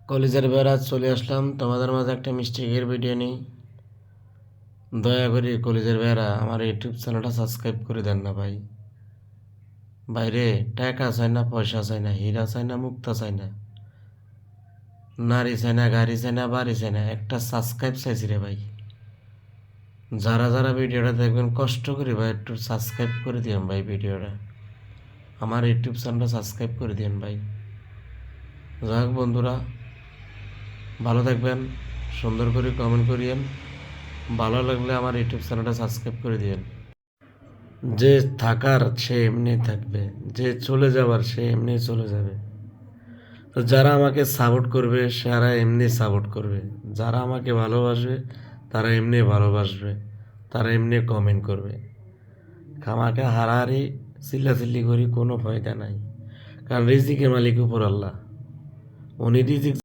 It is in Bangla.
কলেজের বেড়া চলে আসলাম তোমাদের মাঝে একটা মিস্টেকের ভিডিও নেই। দয়া করে কলেজের বেড়া আমার ইউটিউব চ্যানেলটা সাবস্ক্রাইব করে দেন না ভাই। বাইরে টাকা চাই না, পয়সা চাই না, হীরা চাই না, মুক্তা চাই না, নারী চাই না, গাড়ি চাই না, বাড়ি চাই না, একটা সাবস্ক্রাইব চাইছি রে ভাই। যারা যারা ভিডিওটা দেখবেন কষ্ট করে ভাই একটু সাবস্ক্রাইব করে দিন ভাই। ভিডিওটা আমার ইউটিউব চ্যানেলটা সাবস্ক্রাইব করে দিন ভাই। যাই হোক বন্ধুরা, ভালো থাকবেন, সুন্দর করে কমেন্ট করিয়েন, ভালো লাগলে আমার ইউটিউব চ্যানেলটা সাবস্ক্রাইব করে দিন। যে থাকার সে এমনি থাকবে, যে চলে যাবার সে এমনি চলে যাবে। তো যারা আমাকে সাপোর্ট করবে তারা এমনি সাপোর্ট করবে, যারা আমাকে ভালোবাসবে তারা এমনি ভালোবাসবে, তারা এমনি কমেন্ট করবে। খামাকে হারাহারি চিল্লাচিল্লি করি কোনো ফায়দা নাই, কারণ রিজিকের মালিক উপর আল্লাহ। উনি রিজিক